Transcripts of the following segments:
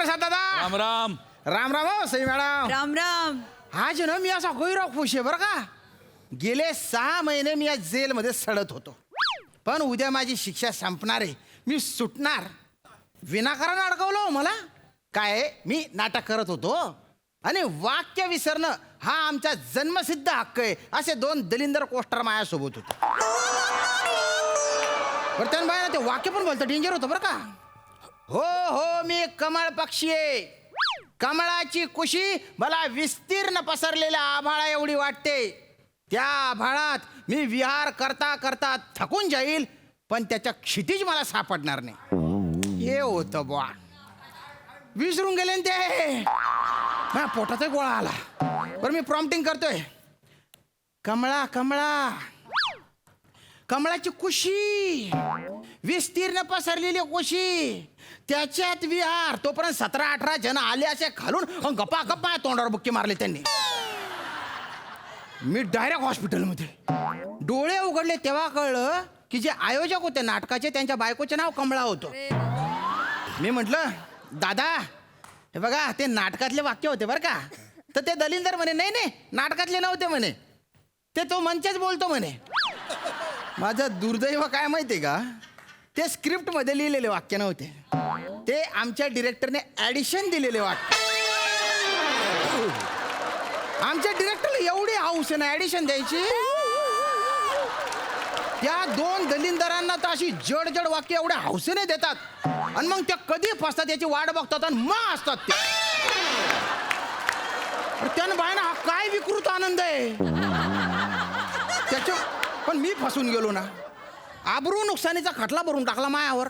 प्रसाद दादा. राम राम. राम राम हो सई मॅडम. राम राम. आज ना मी असा गैराव खुश आहे बरं का. गेले 6 महिने मी या जेलमध्ये सडत होतो, पण उद्या माझी शिक्षा संपणार आहे. मी सुटणार. विनाकारण अडकवलं मला. काय मी नाटक करत होतो आणि वाक्य विसरणं हा आमचा जन्मसिद्ध हक्क आहे, असे 2 दलिंदर कोस्टर माझ्यासोबत होते. बरं त्यानं बाय ते वाक्य पण बोलतं डेंजर होतं बरं का. हो हो मी कमळ पक्षी आहे. कमळाची कुशी मला विस्तीर्ण पसरलेल्या आभाळा एवढी वाटते. त्या आभाळात मी विहार करता करता थकून जाईल, पण त्याच्या क्षितिज मला सापडणार नाही. हे होतं बुवा. विसरून गेले ना ते. माझ्या पोटाचा गोळा आला. बरं मी प्रॉम्प्टिंग करतोय. कमळा कमळा कमळाची कुशी, विस्तीर्ण पसरलेली कुशी, त्याच्यात विहार. तोपर्यंत 17-18 जण आले असे घालून गप्पा गप्पा तोंडावर बुक्की मारले त्यांनी. मी डायरेक्ट हॉस्पिटलमध्ये. डोळे उघडले तेव्हा कळलं की जे आयोजक होते नाटकाचे त्यांच्या बायकोचे नाव कमळा होतं. मी म्हटलं दादा हे बघा ते नाटकातले वाक्य होते बरं का. तर ते दलिंदर म्हणे नाही नाही नाटकातले नव्हते म्हणे, ते तो मंचच बोलतो म्हणे. माझं दुर्दैव काय माहिती का, ते स्क्रिप्टमध्ये लिहिलेले वाक्य नव्हते, ते आमच्या डिरेक्टरने ॲडिशन दिलेले वाक्य. आमच्या डिरेक्टरला एवढी हौस ना ॲडिशन द्यायची. त्या 2 दलिंदरांना तर अशी जड जड वाक्य एवढ्या हौसेने देतात, आणि मग त्या कधी फसतात याची वाट बघतात आणि मग असतात ते. त्यानं बाय ना हा काय विकृत आनंद आहे त्याच्या. पण मी फसून गेलो ना. आबरू नुकसानीचा खटला भरून टाकला मायावर.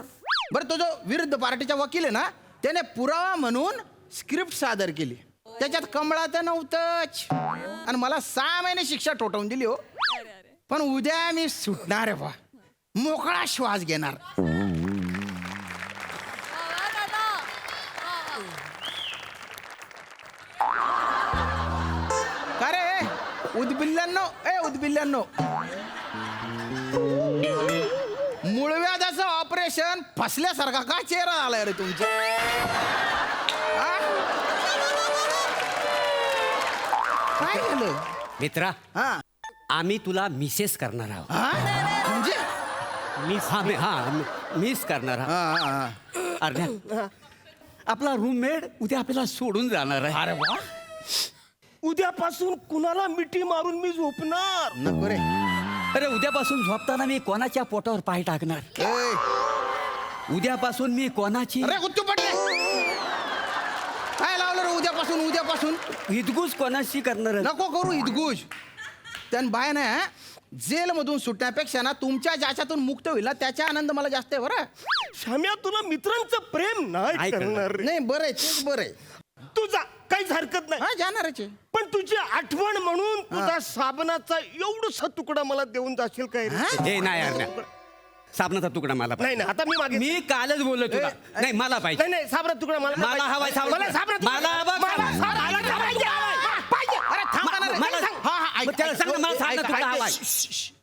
बरं तो जो विरुद्ध पार्टीचा वकील आहे ना, त्याने पुरावा म्हणून स्क्रिप्ट सादर केली. त्याच्यात कमळा तर नव्हतंच, आणि मला 6 महिने शिक्षा ठोठावून दिली हो. पण उद्या मी सुटणार आहे बा, मोकळा श्वास घेणार. का रे उदबिल्ल्यांनो, मूळव्याधाचं ऑपरेशन फसल्यासारखा का चेहरा आलाय रे तुमचा. काय झालं मित्रा? हा आम्ही तुला मिसेस करणार आहोत. म्हणजे मिस करणार आहोत. हा, हा. अर्ध्या आपला रूममेट उद्या आपल्याला सोडून जाणार आहे. अरे वा, उद्यापासून कुणाला मिठी मारून मी झोपणार. नको रे. अरे उद्यापासून झोपताना मी कोणाच्या पोटावर पाय टाकणार. ए, उद्यापासून मी कोणाची अरे गुत्तू पडले. काय लावलं रे उद्यापासून हितगुज कोणाशी करणार आहे? नको करू इदगुज. त्यान बाय ना जेलमधून सुटण्यापेक्षा ना तुमच्या ज्याच्यातून मुक्त होईल ना त्याचा आनंद मला जास्त आहे. बरं शाम्या तुला मित्रांचं प्रेम नाही नाही करणार रे. नाही बरं आहे तेच बरं आहे. तू जा, काहीच हरकत नाही. हा जाणारच आहे. पण तुझी आठवण म्हणून तुझा साबणाचा एवढसा तुकडा मला देऊन जाशील काय रे? हे नाही अर्ध्या, साबणाचा तुकडा मला नाही नाही आता मी मागे मी कालच बोललो तुला. नाही मला पाहिजे. नाही साबणाचा तुकडा मला मला हवाय साबण. मला साबणाचा मला तुकडा. बघ. मला साबणाचा पाहिजे. पाहिजे. अरे थांबा ना रे. मला सांग. हा हा ऐक, मग त्याला ऐक. सांग ना, मला सांग ना ऐक, तुला ऐक. हवाय.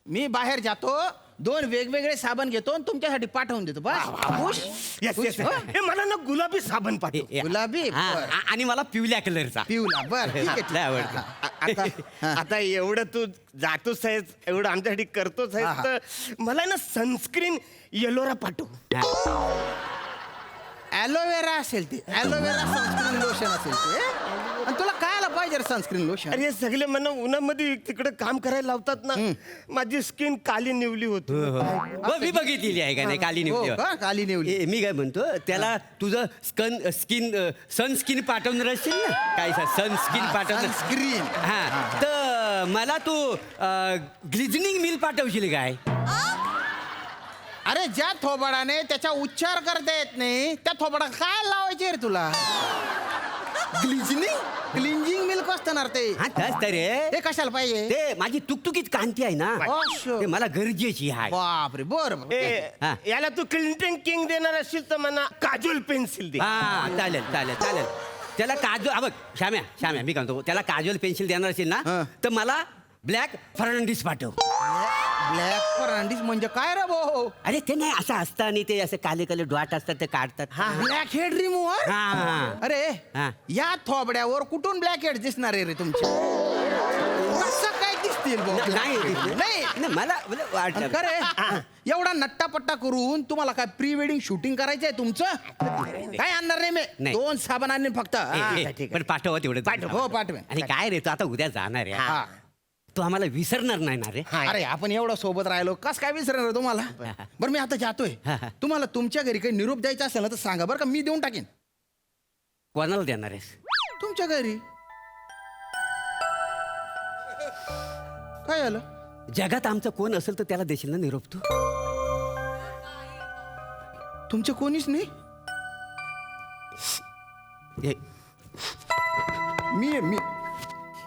मी बाहेर जातो, 2 वेगवेगळे साबण घेतो आणि तुमच्यासाठी पाठवून देतो. बस खुश? Yes, खुश, yes. हो? हे मला ना गुलाबी साबण पाठव. गुलाबी? हा, बरं. आणि मला पिवल्या कलरचा. पिवला बर ठीक आहे, ठीक लय आहे. आवडतं. आता आता एवढं तू जातोच आहेस, एवढं आमच्यासाठी करतोच हा, आहेस, हा. तर मला ना सनस्क्रीन येलोरा पाठव. ॲलोवेरा असेल ते, ॲलोवेरा सनस्क्रीन लोशन असेल ते. आणि तुला काय आलं पाहिजे सनस्क्रीन लोशन? अरे सगळे मला उन्हामध्ये तिकडे काम करायला लावतात ना, माझी स्किन काली निवली होती. मी बघितलेली आहे का नाही काली हो निवली. का? काली नेवली. मी काय म्हणतो त्याला तुझं सनस्किन पाठवणार असशील ना, काय सनस्किन पाठवणार. सनस्क्रीन. हा तर मला तू ग्लिझनिंग मिल पाठवशील काय? अरे ज्या थोबाडाने त्याचा उच्चार करता येत नाही त्या थोबाडा काय लावायचे रे तुला? क्लिंजिंग मिल्क असणार ते. हा तस तर रे. ते कशाला पाहिजे? ते माझी तुकतुकीत कांती आहे ना, अच्छा. ते मला गरजेची आहे. बापरे बर हा. याला तू क्लिंटन किंग देणार असशील तर मला काजोल पेन्सिल दे. हा चालेल चालेल चालेल. त्याला काजल बघ श्याम्या मी काय म्हणतो, त्याला काजल पेन्सिल देणार असेल ना हा. तर मला ब्लॅक फर्नांडिस पाठव. ब्लॅक फर्नांडिस म्हणजे काय रे भाऊ? अरे ते नाही असं असतं आणि ते असे काले काले डॉट असतात ते काढतात. Black head remover. हा. अरे हा. या थोबड्यावर कुठून ब्लॅक हेड दिसणार आहे रे तुमचे? कसं काय दिसतील भाऊ? नाही नाही नाही, मला वाटलं. खरे एवढा नट्टापट्टा करून तुम्हाला काय प्री वेडिंग शूटिंग करायचंय तुमचं? काय आणणार नाही मी. नाही. 2 साबण आणले फक्त. हा. पण पाठव तेवढं. हो पाठवेन. आणि काय रे तू आता उद्या जाणार आहे. हा. तू आम्हाला विसरणार नाही ना रे. अरे आपण एवढं सोबत राहिलो कस काय विसरणार तुम्हाला? बरं मी आता जातोय. तुम्हाला तुमच्या घरी काही निरोप द्यायचा असेल ना तर सांगा बरं का, मी देऊन टाकेन. कोणाला देणार आहेस? तुमच्या घरी. काय झालं? जगात आमचं कोण असेल तर त्याला देशील ना निरोप तू? तुमचं कोणीच नाही. हे,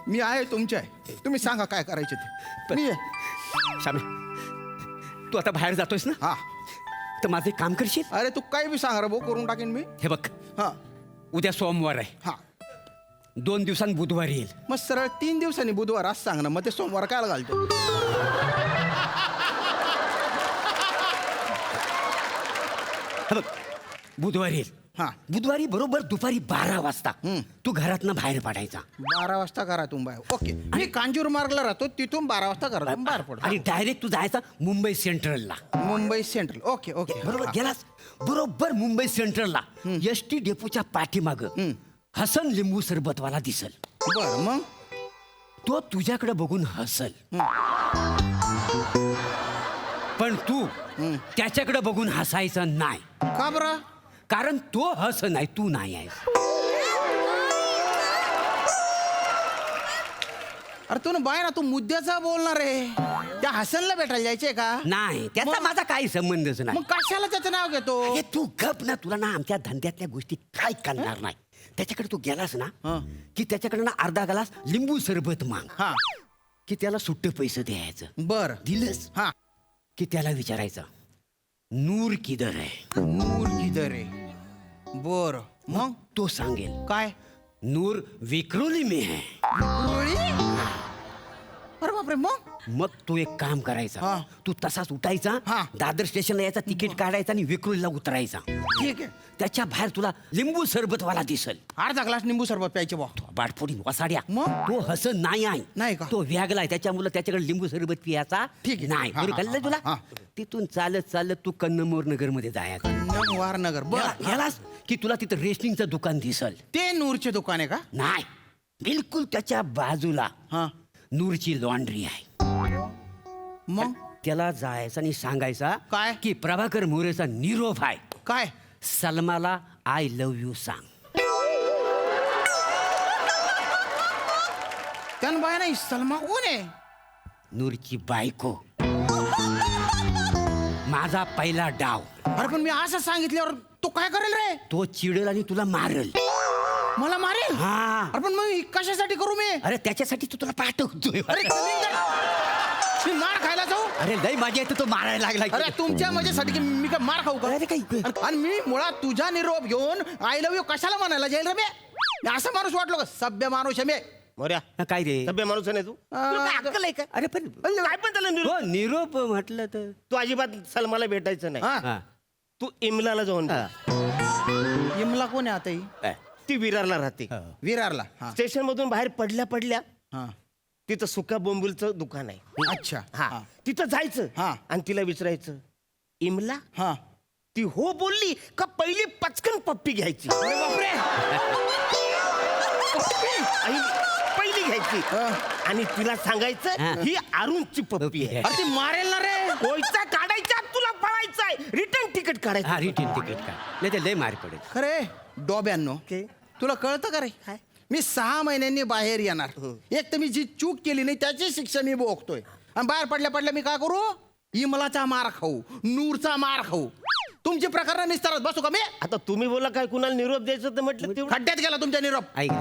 मी आहे तुमच्या आहे. तुम्ही सांगा काय करायचे ते. मी आहे. शाम्या, तू आता बाहेर जातोयस ना, हा. तर माझं एक काम करशील? अरे तू काही बी सांग रे भाऊ, करून टाकेन मी. हे बघ, हा उद्या सोमवार आहे, हा. 2 दिवसांनी बुधवारी येईल. मग सरळ 3 दिवसांनी बुधवार आज सांग ना, मग ते सोमवार काय घालतो? हे बघ, बुधवारी येईल. हा. बुधवारी बरोबर दुपारी 12 वाजता तू घरातनं बाहेर पडायचा 12 वाजता करा तुम्ही. ओके. मी कांजूर मार्गला राहतो, तिथून 12 वाजता करा बाहेर पडतो. आणि डायरेक्ट तू जायचा मुंबई सेंट्रलला. मुंबई सेंट्रल. Okay okay. बरोबर गेलास, बरोबर मुंबई सेंट्रलला एसटी डेपोच्या पाठीमाग हसन लिंबू सरबतवाला दिसल. बर मग तो तुझ्याकडे बघून हसल, पण तू त्याच्याकडे बघून हसायचं नाही. का बरं? कारण तो हस नाही, तू नाही आहेस. अरे तू ना बाय ना, तू मुद्द्याचा बोलणार आहे. त्या हसनला भेटायला जायचंय का? नाही, त्याचा माझा काही संबंधच नाही. मग कशाला त्याचं नाव घेतो? अरे तू गप ना, तुला ना आमच्या धंद्यातल्या गोष्टी काय करणार नाही. त्याच्याकडे तू गेलास ना की त्याच्याकडे ना अर्धा ग्लास लिंबू सरबत माग, हा. की त्याला सुट्टे पैसे द्यायचं. बर. दिलंस हा. की त्याला विचारायचं नूर किधर आहे. नूर किधर आहे? बर. मग तो सांगेल काय? नूर विक्रोली में है. विक्रोळी? अरे बापरे. मग तू एक काम करायचा, हा. तू तसाच उठायचा, हा. दादर स्टेशनला यायचा, तिकीट काढायचा आणि विक्रोलीला उतरायचा. ठीक आहे. त्याच्या बाहेर तुला लिंबू सरबतवाला दिसल. अर्धा ग्लास निंबू सरबत प्यायचे बा. बाटफोडी वसाड्या. मग? तो हसन नाही नाही आहे, का? तो व्यागलाय, त्याच्यामुळे त्याच्याकडे लिंबू सरबत पियाचा ठीक आहे. नाही. हा, बरं हा, कळलं हा, तुला? हा. तिथून चालत चालत तू कन्नमोर नगर मध्ये जायचं. वारनगर. बर. गेलास की तुला तिथं रेशनिंगचं दुकान दिसल. ते नूरचे दुकान आहे का? नाही, बिलकुल त्याच्या बाजूला हा. नूरची लॉन्ड्री आहे. मग त्याला जायचं आणि सांगायचा काय? की प्रभाकर मोरेचा निरोप आहे, काय? सलमाला आय लव्ह यू सांग. त्यान बाय नाही. सलमा कोण आहे? नूरची बायको. माझा पहिला डाव. अरे पण मी असं सांगितल्यावर तो काय करेल रे? तो चिडेल आणि तुला मारल. मला मारेल? हा. अरे पण मग कशासाठी करू मी? अरे त्याच्यासाठी तू तुला पाठवतोय. अरे मी मार खायला जाऊ? अरे लय माझ्या इथं तो मारायला लागला. अरे तुमच्या मजेसाठी की मी काय मार खाऊ का? अरे काही- आणि मी मुळात तुझा निरोप घेऊन आय लव्ह यू कशाला म्हणायला जाईल रे? मी असं माणूस वाटलो का? सभ्य माणूस आहे मी. मोर्या काय रे? सभ्य माणूस आहे ना तू? तुला काय अक्कल आहे का? अरे पण काय पण त्याला निरोप? हो, निरोप म्हटलं तर तू अजिबात सलमाला भेटायचं नाही. हा. हा. तू इमलाला जाऊन भेट. इमला कोण आहे आता ही? ती विरारला राहते. विरारला. हा. स्टेशन मधून बाहेर पडल्या पडल्या हा. तिथं सुका बोंबुलचं दुकान आहे. अच्छा. हा तिथं जायचं हा. आणि तिला विचारायचं, इमला? हा. ती हो बोलली का पहिली पचकन पप्पी घ्यायची? अरे बापरे. आणि पहिली घ्यायची आणि तिला सांगायचं ही अरुणची पप्पी आहे. अरे ती मारेल ना रे. कोयचा काढायचा, तुला पळायचंय, रिटर्न तिकीट हा काढायचं. रिटर्न तिकीट काय नाही ते लय मार पडेल. खरे डोब्यांनो, तुला कळतं का रे? मी 6 महिन्यांनी बाहेर येणार. एक तर मी जी चूक केली नाही त्याची शिक्षा मी भोगतोय. आणि बाहेर पडल्या पडल्या मी काय करू? इमलाचा मार खाऊ, नूरचा मार खाऊ. तुमची प्रकरण निस्तारत बसू का मी? आता तुम्ही बोला काय कुणाला निरोप द्यायचं तर म्हटलं तेवढं. खड्ड्यात गेला तुमच्या निरोप. ऐक.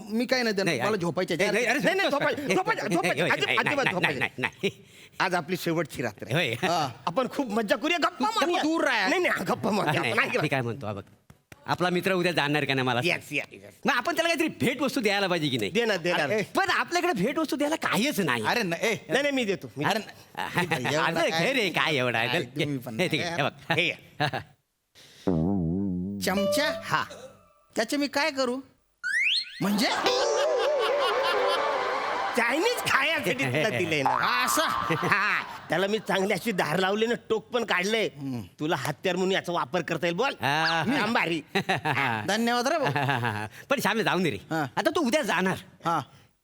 मी काय नाही देणार. मला झोपायचे. नाही, नाही, अरे, नाही, नाही, झोपायचं. झोपायचं, झोपायचं, अजिबात नाही, झोपायचं. नाही, नाही. आज आपली शेवटची रात्र आहे. होय. हा. आपण खूप मज्जा करूया, गप्पा तू मारूया. दूर राहा. नाही नाही गप्पा मारूया. नाही, आपण. मी काय म्हणतो हा बघ, आपला मित्र उद्या जाणार का नाही मला सांग. Yes, yes, yes. मग आपण त्याला काहीतरी भेट वस्तू द्यायला पाहिजे की नाही देणार देणार अरे, पण आपल्याकडे भेट वस्तू द्यायला काहीच नाही अरे नाही नाही मी देतो अरे अरे घे रे काय एवढा आहे काय तुम्ही पण. हे ठीक आहे हे बघ हे घ्या. चमचा हा त्याचे मी काय करू म्हणजे चायनीज खायसाठी तुला दिलंय ना असं हा, त्याला मी चांगली अशी धार लावली ना टोक पण काढले तुला हत्यार म्हणून याचा वापर करता येईल बोल हा. काम भारी धन्यवाद रे भाऊ. पण श्यामे जाऊन दे रे हा. आता तू उद्या जाणार हा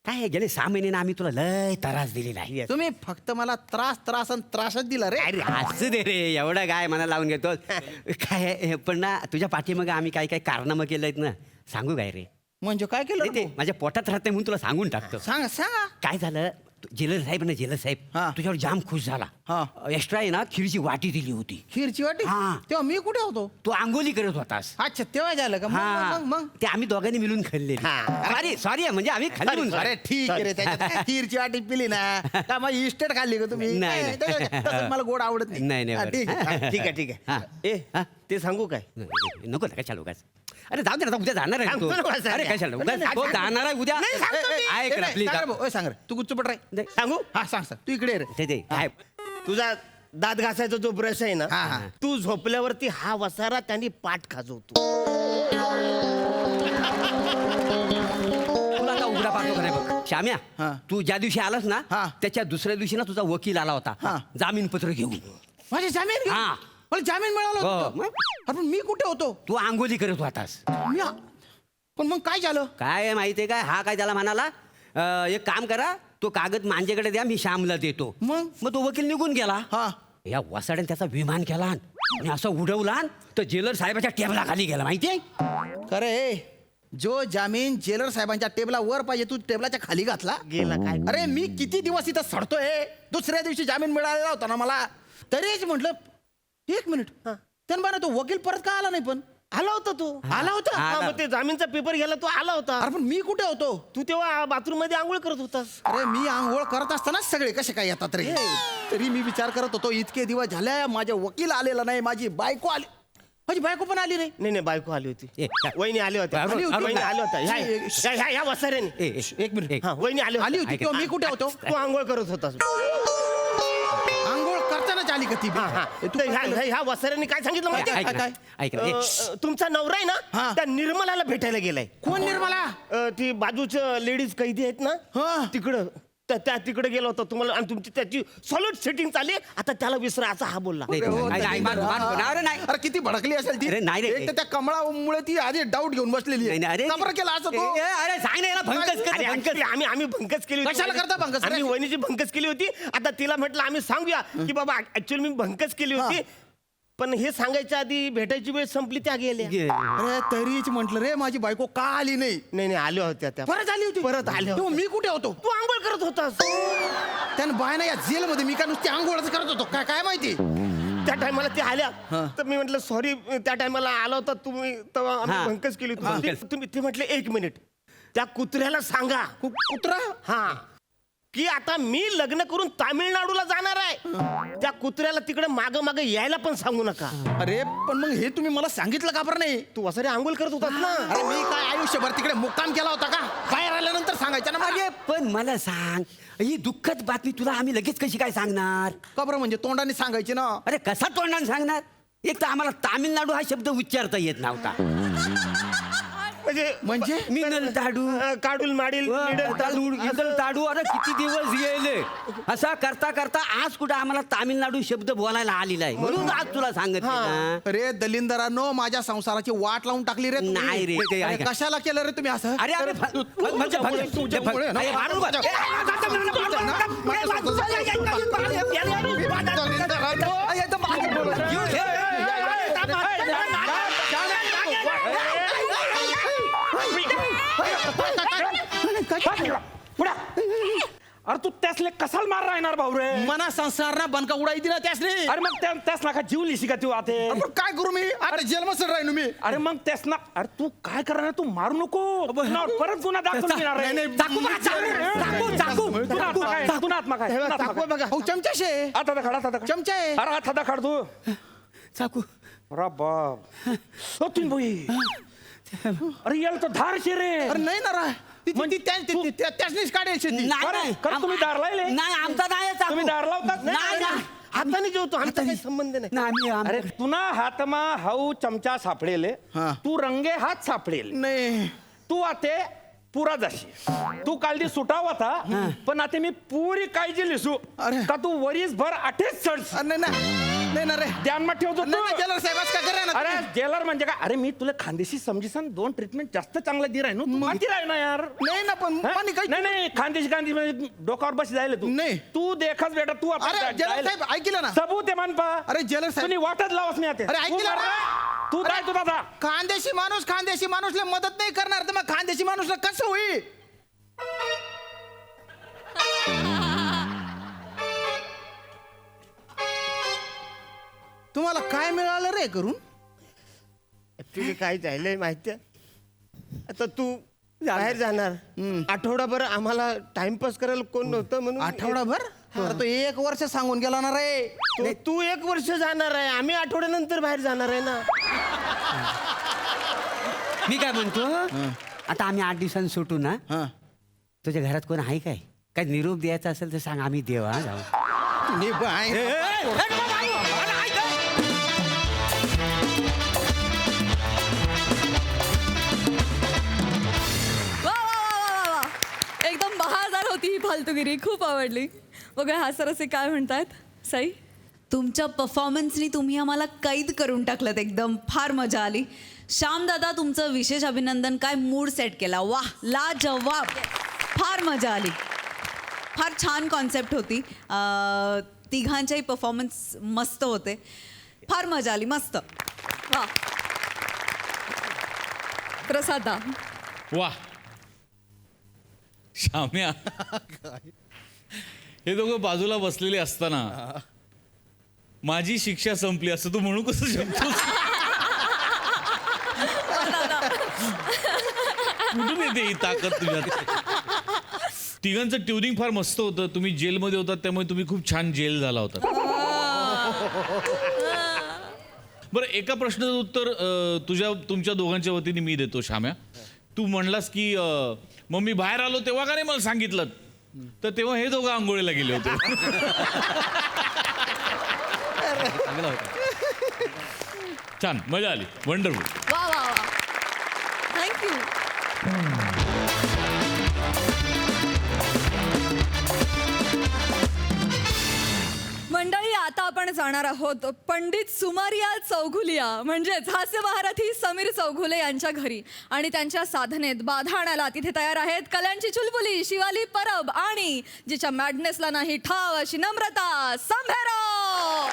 काय गेले 6 महिने आम्ही तुला लय त्रास दिलेला आहे Yes. तुम्ही फक्त मला त्रास आणि त्रासच दिला रे अरे असू दे रे एवढं काय मना लावून घेतो काय आहे, पण ना तुझ्या पाठीमाग आम्ही काय काय कारनामं केलंयत ना सांगू काय रे म्हणजे काय केलं नाही, रे ते माझ्या पोटात राहते म्हणून तुला सांगून टाकतो भाऊ? सांगा काय झालं जेलर साहेब ना जेलर साहेब हा. तुझ्यावर जाम खुश झाला हा. एक्स्ट्रा आहे ना खीरची वाटी दिली होती खीरची वाटी हा. तेव्हा मी कुठे होतो तू आंघोली करत होतास अच्छा तेव्हा झालं का हा मग ते आम्ही दोघांनी मिळून खाल्ले हा. सॉरी म्हणजे आम्ही खाल्ली म्हणतो. अरे ठीक आहे रे त्याच्यात खीरची वाटी पिली ना का मग इस्टेट खाल्ली का तुम्ही नाही, नाही. तसं मला गोड आवडत नाही, नाही, हा, बरं. ठीक आहे. ठीक आहे ठीक हा. आहे ए हा. ते सांगू काय नको ना कशाला उगाच अरे जाऊ दे ना, आता उद्या जाणार आहे सांगतो तू ना वासाऱ्या. अरे कशाला उद्या नाही, तो सांग. जाणार आहे उद्या नाही, सांगतो मी. ऐक ना प्लीज सांग रे भाऊ, ओय, सांग रे तू गुच्चपट रे सांगू हा सांग तू इकडे ये रे ते काय तुझा दात घासायचा जो ब्रश आहे ना हा, हा. तू झोपल्यावरती हा वसारा त्यांनी पाठ खाजवतो तुला आता उघडा पाठव का नाही बघ श्याम्या हा. तू ज्या दिवशी आलास ना हा. त्याच्या दुसऱ्या दिवशी ना तुझा वकील आला होता हा. जामीन पत्र घेऊन माझे जामीन घेऊन? हा. मला जामीन मिळाला हो, होता. मग? अरे पण मी कुठे होतो तू आंघोली करत होतास पण मग काय झालं काय आहे माहितीये काय हा काय त्याला म्हणाला एक काम करा तो कागद माझ्याकडे द्या मी श्यामला देतो मग तो वकील निघून गेला हा या वसाड्याने त्याचा विमान केला आणि असं उडवला तर जेलर साहेबाच्या टेबलाखाली गेला माहितीये खरे जो जामीन जेलर साहेबांच्या टेबला वर पाहिजे तू टेबलाच्या खाली घातला गेला काय अरे मी किती दिवस इथं सडतोय दुसऱ्या दिवशी जामीन मिळालेला होता ना मला तरीच म्हटलं एक मिनिट त्यानं बरं तो वकील परत का आला नाही पण आला होता तू आला होता हा, मग ते जामीनचा पेपर घ्यायला तो आला होता अरे पण मी कुठे होतो तू तेव्हा बाथरूम मध्ये आंघोळ करत होतास अरे मी आंघोळ करत असताना सगळे कसे काय येतात रे तरी मी विचार करत होतो इतके दिवस झाले माझे वकील आलेला नाही माझी बायको आली माझी बायको पण आली नाही नाही नाही बायको आली होती ए, वहिनी आली होत्या आली होती? वहिनी आल्या होत्या ह्या वसाऱ्याने एक मिनिट हा वहिनी आली आली होती होती तेव्हा मी कुठे होतो तू आंघोळ करत होतास आंघोळ करतानाच आली का ती हा हा तू ह्या वसाऱ्याने काय सांगितलं माहिती ऐक ना, ऐक ना. तुमचा नवरा आहे ना हा. त्या निर्मलाला भेटायला गेलाय कोण निर्मला ती बाजूच्या लेडीज कैदी आहेत ना हा. तिकडं त्या तिकडे गेला होता तुम्हाला आणि तुमची त्याची सॉलिड सेटिंग चालली आता त्याला विसरा असा हा बोलला नाही, अरे हो, नाही, नाही, मान- मान- मान- अरे नाही. अरे किती भडकली असेल ती अरे नाही रे. एक तर त्या कमळामुळे ती आधी डाऊट घेऊन बसलेली नाही, नाही, अरे का बरं केला असं तो ए, अरे सांग ना याला भंकस कर, अरे, भंकस. actually आम्ही भंकस केली होती. कशाला करता भंकस? आम्ही वहिनीची भंकस केली होती आता तिला म्हटलं आम्ही सांगूया की बाबा ऍक्च्युअली मी भंकस केली होती पण हे सांगायच्या आधी भेटायची वेळ संपली त्या गेल्या अरे तरीच म्हंटल रे माझी बायको का आली नाही नाही नाही आल्या होत्या त्या परत आली होती परत आल्या तेव्हा होत्या. मी कुठे होतो तू आंघोळ करत होतास त्यानं बायना या जेलमध्ये मी का नुसती आंघोळच करत होतो काय काय माहिती त्या टायमाला ते आल्या तर मी म्हटलं सॉरी त्या टायमाला आला होता तुम्ही तेव्हा आम्ही हा. भंकस केली हा. होती तुम्ही ते म्हटले 1 मिनिट त्या कुत्र्याला सांगा कुत्रा हा की आता मी लग्न करून तामिळनाडूला जाणार आहे त्या कुत्र्याला तिकडे माग माग यायला पण सांगू नका अरे पण मग हे तुम्ही मला सांगितलं का बरं नाही तू वसारे आंघोळ करत होतास ना अरे मी काय आयुष्यभर तिकडे मुक्काम केला होता का बाहेर आल्यानंतर सांगायचं ना मला. अरे पण मला सांग ही दुःखद बातमी तुला आम्ही लगेच कशी काय सांगणार का बरं म्हणजे तोंडाने सांगायची ना अरे कसा तोंडाने सांगणार एक तर आम्हाला तामिळनाडू हा शब्द उच्चारता येत नव्हता म्हणजे मिनल ताडू काढूल माडील निडल ताडू इदल ताडू अरे किती दिवस गेले असा करता करता आज कुठं आम्हाला तामिळनाडू शब्द बोलायला आलेला आहे म्हणून आज तुला सांगत अरे दलिंदरांनो माझ्या संसाराची वाट लावून टाकली रे तुम्ही. नाही रे, ते अरे, ऐका. कशाला केलं रे तुम्ही असं अरे अरे तुझ्यामुळे ना. अरे तू त्यासले कसाल मार राहणार भाऊ रे मना संसार ना बनका उडाई दिला त्यासने अरे मग त्यास नाका जीव लिशी का तू आते अरे, पण काय करू मी आता जेलमध्ये राहीन मी अरे मग त्यास ना अरे तू काय करणार तू मारू नको ना, परत गुन्हा दाखल घेणार रे. नाही, नाही. चाकू मार, चाकू. तुला आत्मा काय? तुला आत्मा काय? तुला आत्मा काय? बघा हो चमचाशे आता दाखड, आता दाखड. चमचा आहे अरे आता दाखड तू चाकू अरे बाप ओ तीन भाई अरे याला तर धार रे अरे नाही ना रा त्याच काढेल शेती. नाही, अरे, नाही. खरं तुम्ही दार लावले? नाही आमचा नाही चाकू. तुम्ही दार लावतात? नाही ना. हाताने जेवतो आमचा काही संबंध नाही. नाही अरे तुना हातमा हाऊ चमचा सापडेले हा. तू रंगे हात सापडेल नाही तू आते पुरा जाशी तू काल सुटाव होता पण आता मी पुरी काळजी लिसू अरे. का तू वरीस भर अठेच चढ अरे नाही ना रे. ध्यानमा ठेवतो नाही तू. जेलर साहेब असं का करा ना अरे तुम्ही? जेलर म्हणजे काय अरे मी तुला खानदेशी समजीसन 2 ट्रीटमेंट जास्त चांगला दि राही तू माती राही ना यार नाही ना पण हा? पाणी काही नाही खानदेशी म्हणजे डोकावर बस जायला तू नाही. तू देखच बेटा तू आता अरे जेलर जायला. साहेब ऐकलं ना. सबूत आहे मान पा अरे जेलर साहेब तुम्ही वाटत लावस नाही आता अरे ऐकलं ना. तू जाय तू दादा खानदेशी माणूसला मदत नाही करणार तर मग खानदेशी माणूसला कसं होईल? तुम्हाला काय मिळालं रे करून? ऍक्च्युली काय झालंय माहितीये आता तू बाहेर जाणार आठवडाभर आम्हाला टाइमपास करायला कोण नव्हतं म्हणून आठवडाभर? अरे तो 1 वर्ष सांगून गेला ना रे. तू 1 वर्ष जाणार आहे आम्ही आठवड्यानंतर बाहेर जाणार आहे ना. मी काय म्हणतो आता आम्ही 8 दिवसांनी सुटू ना हा. तुझ्या घरात कोण आहे काय निरोप द्यायचा असेल तर सांग आम्ही देऊ हा जाऊ. नि बाय. वा वा वा वा वा एकदम बहारदार होती ही फालतूगिरी खूप आवडली. बघा हा सर असे काय म्हणतात साई. तुमच्या परफॉर्मन्सनी तुम्ही आम्हाला कैद करून टाकलं एकदम फार मजा आली. श्याम दादा तुमचं विशेष अभिनंदन काय मूड सेट केला वाह लाजवाब फार मजा आली. फार छान कॉन्सेप्ट होती. तिघांच्याही परफॉर्मन्स मस्त होते. फार मजा आली मस्त. वा प्रसादा वा श्याम्या हे दोघं बाजूला बसलेले असताना माझी शिक्षा संपली असं तू म्हणू कसं शकतोस? कुठून येते ही ताकद तुझ्यात? तिघांचं ट्युनिंग फार मस्त होतं. तुम्ही जेलमध्ये होतात त्यामुळे तुम्ही खूप छान जेल झाला होता. बरं एका प्रश्नाचं उत्तर तुमच्या दोघांच्या वतीने मी देतो श्याम्या. तू म्हणलास की मग मी बाहेर आलो तेव्हा का नाही मला सांगितलं तर तेव्हा हे दोघं आंघोळीला गेले होते. छान मजा आली वंडरफुल. वा वा वा थँक्यू. मंडळी आता आपण जाणार आहोत पंडित सुमारिया चौघुलिया म्हणजेच हास्य महारथी समीर चौघुले यांच्या घरी आणि त्यांच्या साधनेत बाधा आणायला तिथे तयार आहेत कल्यांची चुलबुली शिवाली परब आणि जिच्या मॅडनेसला नाही ठाव अशी नम्रता संभेराव.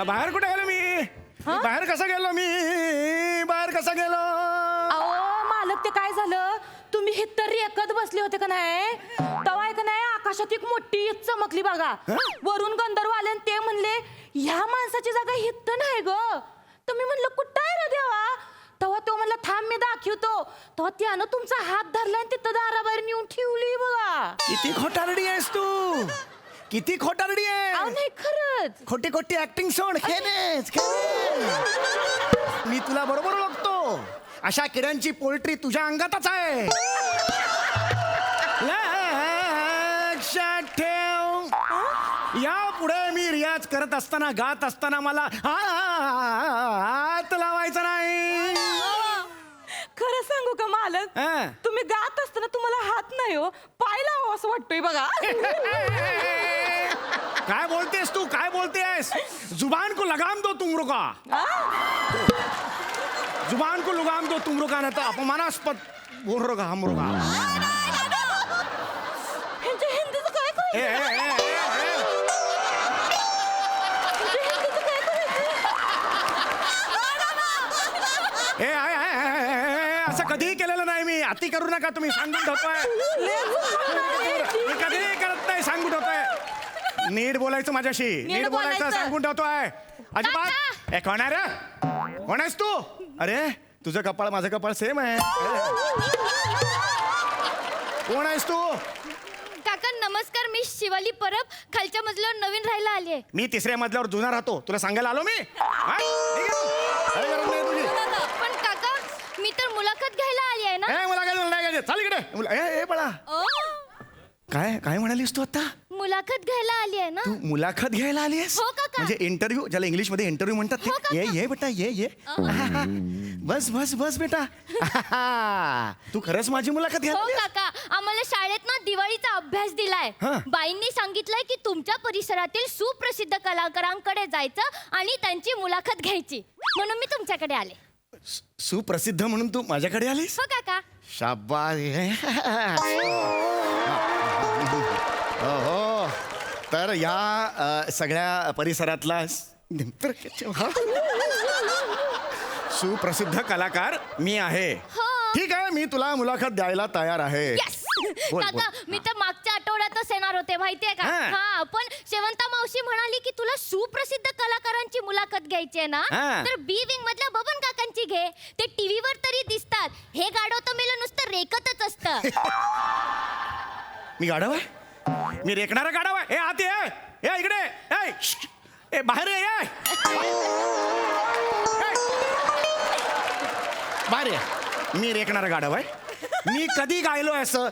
बाहेर कुठे गेलो मी बाहेर कसा गेलो अहो मालक ते काय झालं तुम्ही हे तरी एकत बसले होते का नाही तवा का नाही आकाशात एक मोठी चमकली बघा. वरून गंधर्व आले आणि ते म्हणले ह्या माणसाची जागा हित नाही ग. तर मी म्हणलं कुठं आहे रे देवा. तेव्हा तो म्हणला थांब मी दाखवतो. तेव्हा त्यानं तुमचा हात धरला आणि तिथं दाराबाहेर नेऊन ठेवली बघा. किती खोटारडी आहेस तू, किती खोटारडी अहो आहे. नाही खरंच. खोटी खोटी ऍक्टिंग सोड. खेळेच मी तुला बरोबर ओळखतो. अशा किड्यांची पोल्ट्री तुझ्या अंगातच आहे. लक्षात ठेव, या पुढे मी रियाज करत असताना गात असताना मला हात लावायचा नाही. खरं सांगू का मालक, हा. तुम्ही गात असताना तुम्हाला हात नाही हो पाय लावा असं वाटतोय बघा. काय बोलतेस तू, काय बोलतेस. जुबान को लगाम दो तुम रुका, जुबान को लगाम दो तुम रुका, नाही तर अपमानास्पद बोल रुका हम रुका. ह्यांच्या हिंदीचं काय ए, ए, करायचं? ए, ए, ए. ह्यांच्या हिंदीचं काय करायचं? ए, आय, आय, आय, आय, आय, असं कधीही केलेलं नाही मी. अति करू नका तुम्ही, सांगून ठेवतोय. मी कधीही करत नाही, सांगून ठेवतोय. नीट बोलायचं माझ्याशी, नीट बोलायचं, बोलायचं. सांगून ठेवतोय अजिबात. ए कोण आहे रे, कोण आहेस तू. अरे तुझं कपाळ माझं कपाळ सेम आहे. कोण आहेस तू. काका नमस्कार, मी शिवाली परब खालच्या मजल्यावर नवीन राहायला आली आहे. मी तिसऱ्या मजल्यावर जुना राहतो, तुला सांगायला आलो मी. हा? ठीक आहे? काय गरज नाही तुझी. पण काका मी तर मुलाखत घ्यायला आली आहे ना. ए, मला काय नाही घ्यायचं, चाल इकडे. ए बाळा, काय काय म्हणालीस तू आता. मुलाखत घ्यायला आली आहे ना. तू मुलाखत घ्यायला आलीस. हो काका. म्हणजे इंटरव्ह्यू, ज्याला इंग्लिश मध्ये इंटरव्ह्यू म्हणतात हो ते. काका. ये बेटा ये बस बस बस बेटा. तू खरंच माझी मुलाखत हो घ्यायला आलीस? काका, आम्हाला शाळेत ना दिवाळीचा अभ्यास दिलाय. हा. बाईंनी सांगितलंय की तुमच्या परिसरातील सुप्रसिद्ध कलाकारांकडे जायचं आणि त्यांची मुलाखत घ्यायची, म्हणून मी तुमच्याकडे आले. सुप्रसिद्ध म्हणून तू माझ्याकडे आलीस. हो काका. शाबास. हो, तर या सगळ्या परिसरातला सुप्रसिद्ध कलाकार मी आहे. हो. ठीक आहे, मी तुला मुलाखत द्यायला तयार आहे. Yes! बोल, काका बोल. मी तर मागच्या आठवड्यातच येणार होते माहितीये का. हा. हा पण शेवंता मावशी म्हणाली की तुला सुप्रसिद्ध कलाकारांची मुलाखत घ्यायची आहे ना, हा. तर बी विंग मधल्या बबन काकांची घे. ते टीव्हीवर तरी दिसतात. हे गाडव तर मेलं नुसतं रेकतच असतं. मी गाढव आहे, मी रेकणारा गाढव आहे. ए आत ये, ए इकडे, ए श्श्श. ए बाहेर ये, ए. बाहेर ये. मी रेकणारा गाढव आहे. मी कधी गायलोय असं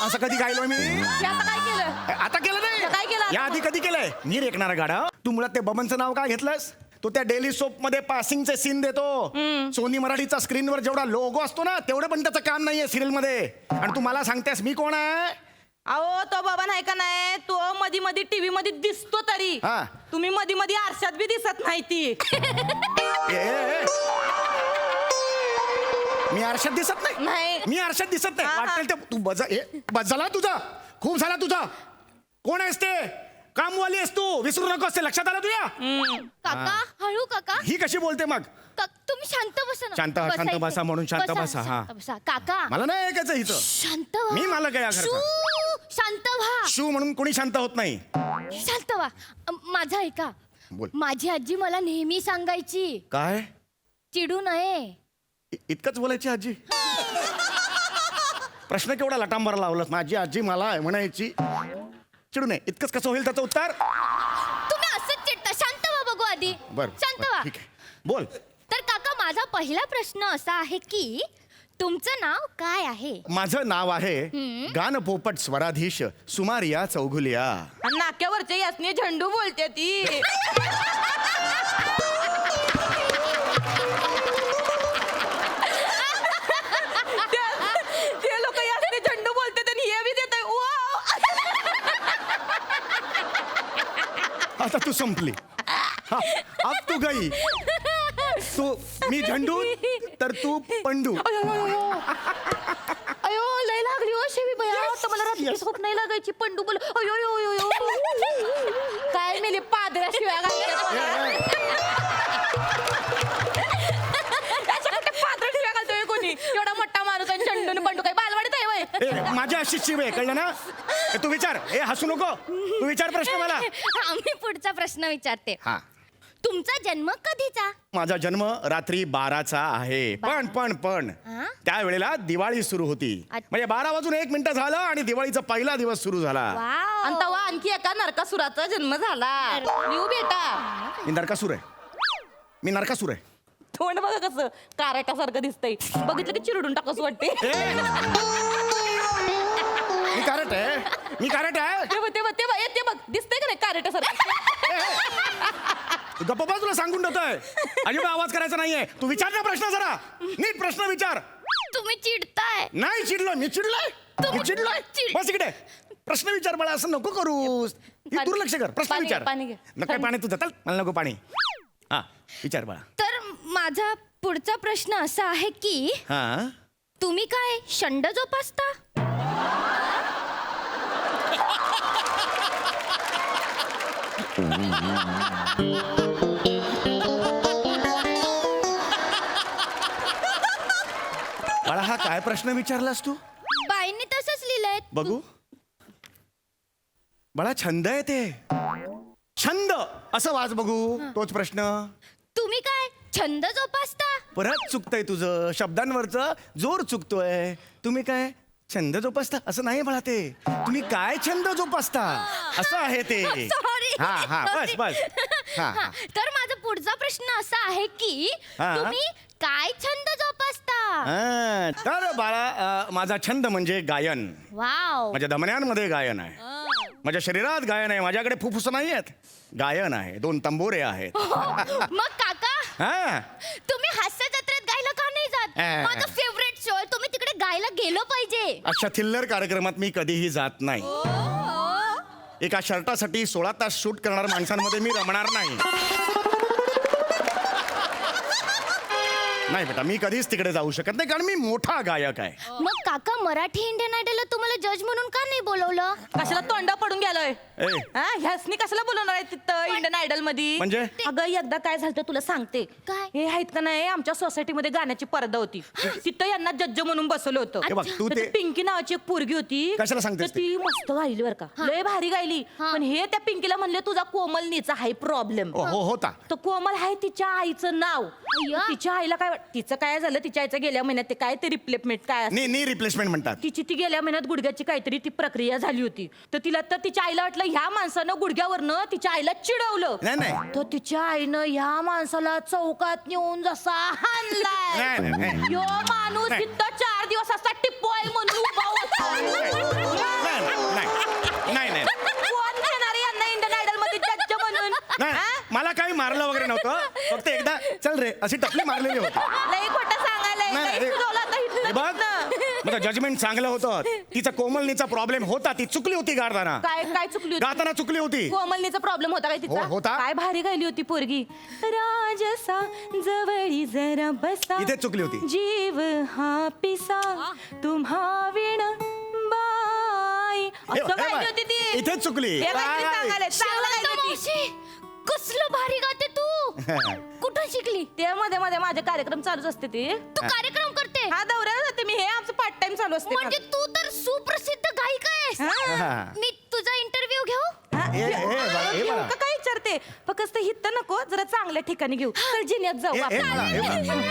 असं कधी गायलोय मी. हे आता काय केलं? आता केलं नाही. काय केलं आता? या आधी कधी केलंय. मी रेकणारा गाढव. तू मुळात ते बबनचं नाव काय घेतलंस. तो त्या डेली सोप मध्ये पासिंगचे सीन देतो. सोनी मराठीचा स्क्रीनवर जेवढा लोगो असतो ना, तेवढं पण त्याचं काम नाहीये सिरियल मध्ये. आणि तू मला सांगतेस मी कोण आहे. अहो तो बाबा नाही का नाही, तो मधी मधी टीव्ही मध्ये दिसतो तरी हा. तुम्ही मधी मधी आरशात बी दिसत नाही ती. ए, ए, ए. मी आरशात दिसत नाही. नाही. मी आरशात दिसत नाही. हा, हा. वाटेल ते तू बस झाला तुझा, खूप झाला तुझा. कोण आहेस ते. कामवाली आहेस तू, विसरू नकोस ते. लक्षात आलं तुझ्या. काका हळू काका. ही कशी बोलते मग. तुम्ही शांत बसा ना. शांत बसायचं. बसा म्हणून शांत बसा, हा. शांत बसा. काका मला नाही ऐकायचं इथं. शांत व्हा. मी मला काय घरचा. शू, शांत व्हा. शू म्हणून कोणी शांत होत नाही. शांत व्हा. माझं ऐका. बोल. माझी आजी मला नेहमी सांगायची काय चिडू नये. इतकंच बोलायची आजी. प्रश्न केवढा लटांबरा लावलास. माझी आजी मला म्हणायची चिडू नये. इतकंच कसं होईल त्याचं उत्तर. तुम्ही असंच चिडता. शांत व्हा बघू आधी. बर शांत व्हा. ठीक आहे, बोल. तर काका माझा पहिला प्रश्न असा आहे की तुमचं नाव काय आहे. माझं नाव आहे गानपोपट स्वराधीश सुमारिया चौघुलिया. आणि नाक्यावरच्या यासनी झंडू बोलते ती. ते लोक यासनी झंडू बोलते आणि हे बी देत. आता तू संपली. हा, अब तू गई. तू मी झंडू तर तू पंडू. अयो लय लागली हो शेवी बया. आता मला रात्री झोप नाही लागायची. पंडू बोल. अयो अयो अयो अयो. काय मेली पादरा शिवाय पादरा शिवाय घालतोय कोणी. एवढा मोठा माणूस आणि झंडून पंडू काय बालवाडीत आहे वय. माझ्या अशी शिव आहे, कळलं ना? तू विचार. हसू नको, तू विचार प्रश्न मला. मी पुढचा प्रश्न विचारते. हा. तुमचा जन्म कधीचा? माझा जन्म रात्री 12चा आहे. पण हा? त्यावेळेला दिवाळी सुरू होती. अच्छा. म्हणजे 12 वाजून 1 मिनिट झालं आणि दिवाळीचा पहिला दिवस सुरू झाला. वाव. आणि तेव्हा आणखी एका नरकासुराचा जन्म झाला. लिहू बेटा. मी नरकासूर आहे. तोंड बघा कसं काराटासारखं दिसतंय. बघितलं की चिरडून टाकस वाटते. मी कारट आहे. ते बघ दिसतंय का नाही काराटासारखं. गप्पा तुला सांगून ठेवतोय. अजिबात आवाज करायचा नाहीये. तू विचार ना प्रश्न जरा. नीट प्रश्न विचार. तुम्ही चिडताय. नाही चिडलो. मी चिडलोय. बस इकडे. प्रश्न विचार मला, असं नको करूस. दुर्लक्ष कर. प्रश्न पाणी- विचार. पाणी घे. नका पाणी तुझं. चल मला नको पाणी. हा विचार बाळा. तर माझा पुढचा प्रश्न असा आहे की हा तुम्ही काय शंड जोपासता? बाळा, हा काय प्रश्न विचारलास तू? बाईंनी तसंच लिहिलंय. बघू. बाळा, छंद आहे ते. छंद असं वाच बघू. तोच प्रश्न. तुम्ही काय छंद जोपासता? परत चुकतंय तुझं. शब्दांवरचं जोर चुकतोय. तुम्ही काय छंद जोपासता असं नाही बाळा ते. तुम्ही काय छंद जोपासता असं आहे ते. सॉरी. हा बस. हा. तर माझा पुढचा प्रश्न असा आहे की हा. तुम्ही काय छंद जोपासता? हा, तर बाळा, माझा छंद म्हणजे गायन. वाव. माझ्या धमन्यांमध्ये गायन आहे. माझ्या शरीरात गायन आहे. माझ्याकडे फुफ्फुस नाही आहेत. गायन आहे. 2 तंबोरे आहेत. मग काका हा. तुम्ही हास्य जत्रेत गायला का नाही जात? माझा फेवरेट शो आहे. तुम्ही तिकडे गायला गेलो पाहिजे. अशा थिल्लर कार्यक्रमात मी कधीही जात नाही. एका शर्टासाठी 16 तास शूट करणाऱ्या माणसांमध्ये मी रमणार नाही. नाही बेटा, मी कधीच तिकडे जाऊ शकत नाही, कारण मी मोठा गायक आहे. मग काका मराठी इंडियन आयडलला तुम्हाला जज म्हणून का नाही बोलवलं? कशाला तोंडा पडून गेलोय. ए. ह्यासनी कशाला बोलवणार आहे तिथं इंडियन आयडल मध्ये? म्हणजे? अगं एकदा काय झालं तुला सांगते. काय? हे आहेत का नाही, आमच्या सोसायटीमध्ये गाण्याची स्पर्धा होती. तिथं यांना जज म्हणून बसवलं होतं. हे बघ, तू तर ते- ती पिंकी नावाची एक पोरगी होती. कशाला सांगतेस तर ती मस्त गायली बरं का. लय भारी गायली. पण हे त्या पिंकीला म्हणले तुझा कोमलनीचा हाय प्रॉब्लेम. होता. तर कोमल आहे तिच्या आईचं नाव. अय्या. तिच्या आईला काय तिचं काय झालं, तिच्या आईचं गेल्या महिन्यात ते काय ते रिप्लेसमेंट काय असतं. नी रिप्लेसमेंट म्हणतात. तिची ती गेल्या महिन्यात गुडघ्याची काहीतरी ती प्रक्रिया झाली होती. तर तिच्या आईला वाटलं ह्या माणसानं गुडघ्यावरनं तिच्या आईला चिडवलं. नाही. तर तिच्या आईनं ह्या माणसाला चौकात नेऊन जसा हाणलाय. नाही. ह्यो माणूस नाही. तिथं 4 दिवस असा टिप्पोय म्हणून उभा होता. नाही. कोण घेणार आहे यांना इंडियन आयडल मध्ये जज म्हणून? नाही, मला काही मारलं वगैरे नव्हतं. फक्त एकदा चल रे अशी टपली मारलेली होती. लई खोटं सांगायलंय. नाही, लई सुजवलं आता इथलं हे बघ, तिथनं. माझं जजमेंट चांगलं होतं. तिचा कोमलनीचा प्रॉब्लेम होता. ती चुकली होती गाताना. काय चुकली होती? गाताना चुकली होती. कोमलनीचा प्रॉब्लेम होता काय तिचा? होता. काय भारी गायली होती पोरगी. राजसा जवळी जरा बसा, इथेच चुकली होती. जीव हा पिसा तुम्हा विण बाई, असं हे गायली बघ, होती ती. इथेच चुकली. हे काहीतरी काय? सांगायलंय. चांगलं गायली होती. मावशी, कसलं भारी गाते तू. कुठून शिकली? ते मध्ये मध्ये माझे कार्यक्रम चालूच असते ते. तू कार्यक्रम करते? हा दौऱ्याला जाते मी. हे आमचं पार्ट टाइम चालू असते. म्हणजे तू तर सुप्रसिद्ध गायिका आहेस. हा. मी तुझा इंटरव्ह्यू घेऊ? हा, हे घेऊ बघा. का काय विचारते? फक्त हित नको, जरा चांगल्या ठिकाणी घेऊ. तर जिन्यात जाऊ आपण. हे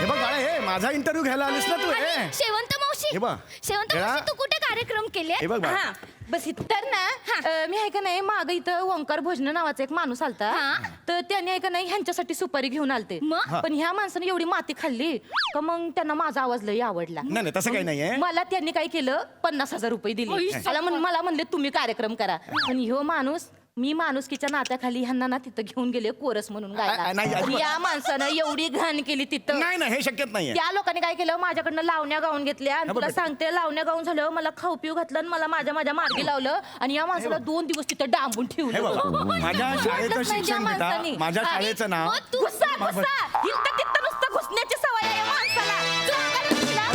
बघ बाळा, हे माझा इंटरव्ह्यू घ्यायला आलीस ना तू. आणि शेवंत मावशी, हे बघ. शेवंत हेला- मावशी, तू कुठे कार्यक्रम केले? हे बघ बाळा. हा बस तर ना मी आहे का नाही माग इथं ओंकार भोजन नावाचा एक माणूस आलता. हा. तर त्याने आहे का नाही ह्यांच्यासाठी सुपारी घेऊन आलते. मग? पण ह्या माणसाने एवढी माती खाल्ली का मग त्यांना माझा आवाज लई आवडला. नाही, तसं काही नाहीये. मला त्यांनी काय केलं 50,000 रुपये दिले. मला म्हणले तुम्ही कार्यक्रम करा. पण ह्यो माणूस मी माणुसकीच्या नात्याखाली ह्यांना ना तिथं घेऊन गेले कोरस म्हणून नाही, गायला. अजिबात. या माणसानं एवढी घाण केली तिथं. नाही हे शक्यच नाहीये. त्या लोकांनी काय केलं माझ्याकडनं लावण्या गाऊन घेतल्या आणि हे बघ तुला बेटा. सांगते लावण्या गाऊन झालं मला खाऊ पिऊ घातलं आणि मला माझ्या मार्गी लावलं आणि या माणसाला 2 दिवस तिथं डांबून हे ठेवलं. बघ, माझ्या शाळेचं सोडलंच नाही त्या शिक्षण बेटा, माणसानी. माझ्या आणि शाळेचं नाव. मग तू घुसा इथं तिथं नुसतं घुसण्याची सवय आहे या माणसाला. तू काय तुला?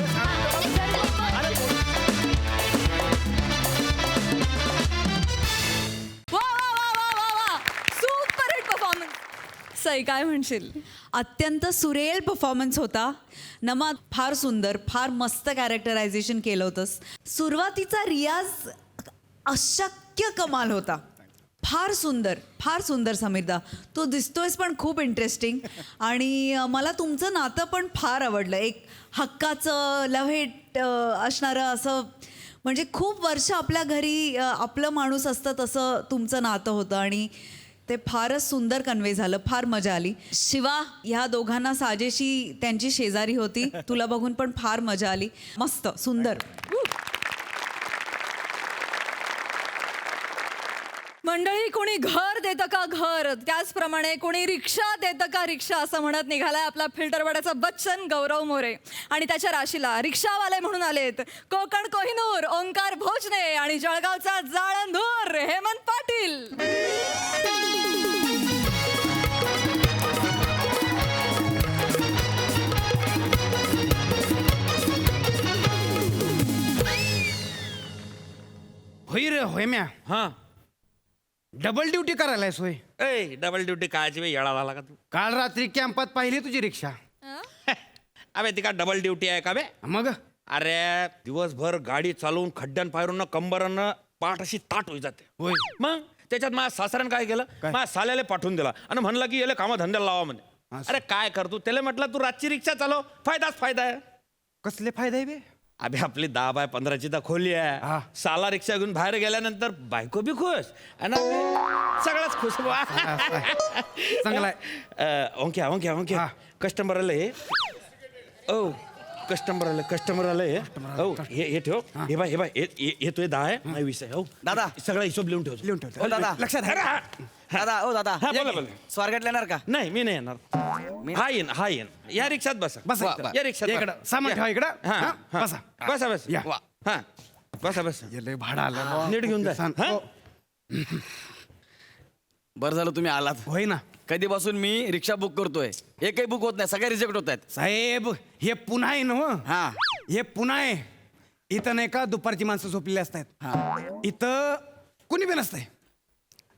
वा वा वा वा वा वा सुपर हिट परफॉर्मन्स. ताई काय म्हणशील? अत्यंत सुरेल परफॉर्मन्स होता. नमा फार सुंदर, फार मस्त कॅरेक्टरायझेशन केलं होतंस. सुरुवातीचा रियाज अशक्य कमाल होता. फार सुंदर समीरदा. तू दिसतोयस पण खूप इंटरेस्टिंग. आणि मला तुमचं नातं पण फार आवडलं. एक हक्काचं लव्हेट असणारं असं, म्हणजे खूप वर्ष आपल्या घरी आपलं माणूस असतं तसं तुमचं नातं होतं आणि ते फारच सुंदर कन्वे झालं. फार मजा आली. शिवा, ह्या दोघांना साजेशी त्यांची शेजारी होती. तुला बघून पण फार मजा आली. मस्त सुंदर. मंडळी, कोणी घर देतं का घर, त्याचप्रमाणे कोणी रिक्षा देतं का रिक्षा असं म्हणत निघालाय आपला फिल्टरवाड्याचा बच्चन गौरव मोरे. आणि त्याच्या राशीला रिक्षावाले म्हणून आलेत कोकण कोहिनूर ओंकार भोजने आणि जळगावचा जाळंधूर हेमंत पाटील. होय रे होय म्या, हा डबल ड्युटी करायला सोय. ए डबल ड्युटी कायची वेळ येळा झाला का तू? काल रात्री कॅम्पात पाहिली तुझी रिक्षा. अबे ती का डबल ड्युटी आहे का बे? मग अरे दिवसभर गाडी चालवून खड्ड्यान पायरून कंबरानं पाठ अशी ताट होई जाते. होय. मग त्याच्यात माझ्या सासऱ्यानं काय केलं, माझ्या साल्याला पाठवून दिला आणि म्हणलं की याला कामा धंद्याला लावा म्हणे. अरे काय करतो, त्याला म्हटलं तू रातची रिक्षा चालव, फायदाच फायदा आहे. कसले फायदा आहे बे? अबे आपली 10 बाय 15ची तर खोली हा. आहे. साला रिक्षा घेऊन बाहेर गेल्यानंतर बायको बी खुश आणि आपले सगळंच खुश. चांगला आहे. ओंक्या ओंक्या ओंक्या हा. कस्टमर आले. ओ कस्टमर आले. हो हे ठेव. हे बाय हे तुझे 10 आहे, माझे 20 आहे. हो दादा. सगळा हिशोब लिहून ठेव. लिहून ठेव. हो दादा. लक्षात आहे. दादा ओ दादा हा, बोला, बोला. स्वारगेटला येणार का? नाही मी नाही येणार. हा येईन या रिक्षात बसा. बसा वा, इकडं. या रिक्षात या बसा. इकडं. सामान या. ठेवा इकडं. हा, हा, हा. बसा. बसा बसा. या. हा बसा बसा. ये लय भाडं आलं. नीट घेऊन जा. सांग. हा? हो. बरं झालं तुम्ही आलात. होय ना कधीपासून मी रिक्षा बुक करतोय, एकही बुक होत नाही, सगळ्या रिजेक्ट होत आहेत. साहेब, हे पुन्हा आहे ना हो? हा. हे पुन्हा आहे. इथं नाही का दुपारची माणसं झोपलेली असतात. इथं कुणी बी नसतंय.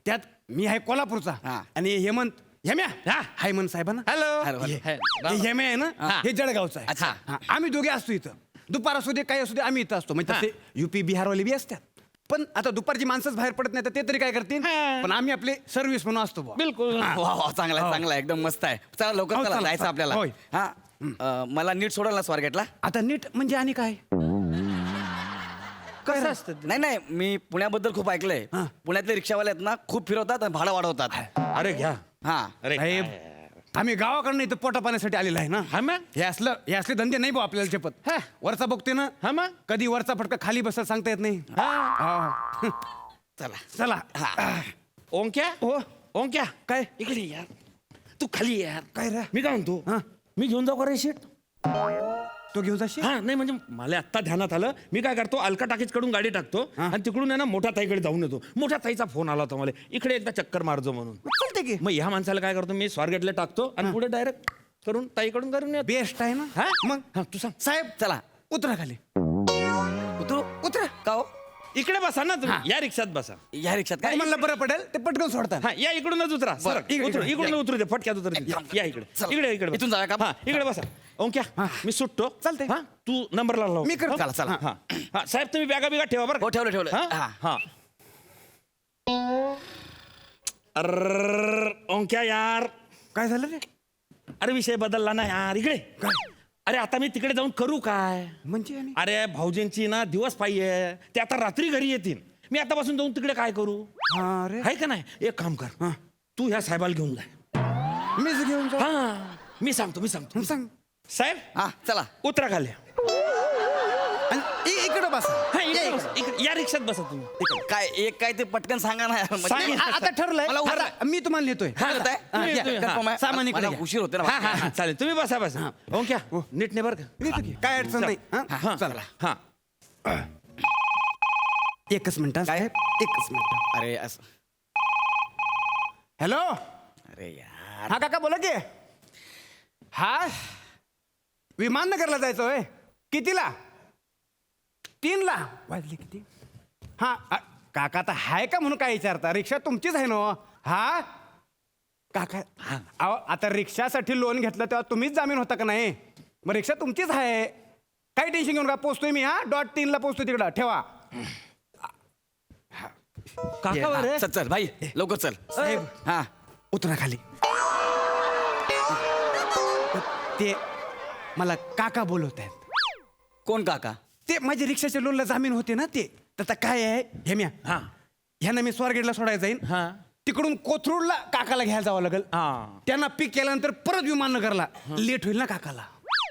त्यात मी आहे कोल्हापूरचा हा. आणि हेमंत हेम्या हा. हेमंत साहेबांना. हॅलो. हे हेम्या आहे ना, हे जळगावचा आहे. अच्छा. हा, आम्ही दोघे असतो इथं. दुपार असू दे काही असू दे आम्ही इथं असतो. म्हणजे तसे युपी बिहारवाले बी असतात. पण आता दुपारची माणसंच बाहेर पडत नाही तर ते तरी काय करतील. पण आम्ही आपले सर्व्हिस म्हणून असतो बुवा. बिलकुल. वा वा, चांगला आहे, चांगला आहे, एकदम मस्त आहे. चला लवकर हो, चला, चला, जायचं चला. आपल्याला. होय. हा मला नीट सोडाल ना स्वारगेटला? आता नीट म्हणजे आणि काय? कसं असतं ते? नाही नाही, मी पुण्याबद्दल खूप ऐकलंय. हा. पुण्यातले रिक्षावाले आहेत ना, खूप फिरवतात आणि भाडं वाढवतात. अरे घ्या. हा. अरे साहेब, आम्ही गावाकडनं इथं पोटा पाण्यासाठी आलेला आहे ना. हा मग? हे असले धंदे नाही भाऊ आपल्याला चपत. वरचा बघते ना. हा मग? कधी वरचा फटका खाली बसत सांगता येत नाही. हा. चला. चला. ओंक्या हो. ओंक्या काय? इकडे ये यार. तू खाली ये यार. काय रे? मी काय म्हणतो, हा. मी घेऊन जाऊ का रे शीट? तो घेऊन जाशील? हा नाही म्हणजे मला आत्ता ध्यानात आलं. मी काय करतो, अलका टाकीज कडून गाडी टाकतो आणि तिकडून आहे ना मोठ्या ताईकडे जाऊन येतो. मोठ्या ताईचा फोन आला होता मला, इकडे एकदा चक्कर मारजो म्हणून. चालते की. मग ह्या माणसाला काय करतो, मी स्वारगेटला टाकतो आणि पुढे डायरेक्ट करून ताईकडून करून येतो. बेस्ट आहे ना. हा मग हा तू सांग. साहेब चला उतरा खाली. उतरू. उतरा. का हो? इकडे बसा ना तुम्ही, या रिक्षात बसा. या रिक्षात काय? म्हणलं बरं पडेल ते पटकन सोडतात. हा या इकडूनच उतरा. सरळ. इकडे, उतरू, इकडे. इकडून उतरू दे, फटक्यात उतरू दे. या इकडे चला. इकडे इथून जाऊया का? हा इकडे बसा. ओंक्या मी सुटतो. चालतंय. हा तू नंबरला लाव. मी करतो. हा? चला. हा हा साहेब तुम्ही बॅगा बिगा ठेवा बरं. हो ठेवलं. हा हा. हा. अर्र, ओंक्या यार, काय झालं रे? अरे विषय बदलला ना यार. इकडे अरे आता मी तिकडे जाऊन करू काय? म्हणजे आणि? अरे भाऊजींची ना दिवस पाहिजे, ते आता रात्री घरी येतील. मी आतापासून जाऊन तिकडे काय करू? हा रे. आहे का नाही? एक काम कर, तू ह्या साहेबाला घेऊन जा. मीच घेऊन जाऊ. हा मी सांगतो सांग. साहेब हा चला. उतरा खाली. इकडं बसा. हा इकडे बसा. या रिक्षात बसा तुम्ही. काय ते पटकन सांगा ना. म्हणजे- सांग. आता ठरलंय. मला उतरा. आता मी तुम्हाला नेतोय. काय करताय? तुम्ही- या, तुम्ही- confirm आहे? सामान इकडे मला घ्या. उशीर होते ना. हा हा हा चालेल, तुम्ही बसा बसा. ओंक्या नीट ने बरं का. नेतो की. काय अडचण नाही. हा? हा चला. हा एकच मिनिट हा, साहेब. एकच मिनिट. अरे असं. हॅलो. अरे यार. हा काका बोला की. हा विमाननगरला जायचं होय. कितीला? 3ला. वाजले किती? हा काका आता हाय का म्हणून काय विचारता? रिक्षा तुमचीच आहे ना. हा काका अहो, आता रिक्षासाठी लोन घेतलं तेव्हा तुम्हीच जामीन होता का नाही? मग रिक्षा तुमचीच आहे, काही टेन्शन घेऊन का. पोचतोय मी हा .3 पोचतोय तिकडं, ठेवा. काका बरं चल चल भाई लवकर चल. साहेब हा उतरा खाली. ते मला काका बोलवत आहेत. कोण काका? ते माझ्या रिक्षाच्या लोनला जामीन होते ना ते. तर काय आहे हेम्या, हा ह्यांना मी स्वारगेटला सोडायला जाईन, हा तिकडून कोथरूडला काकाला घ्यायला जावं लागेल. हा. त्यांना पिक केल्यानंतर परत विमाननगरला लेट होईल ना काकाला,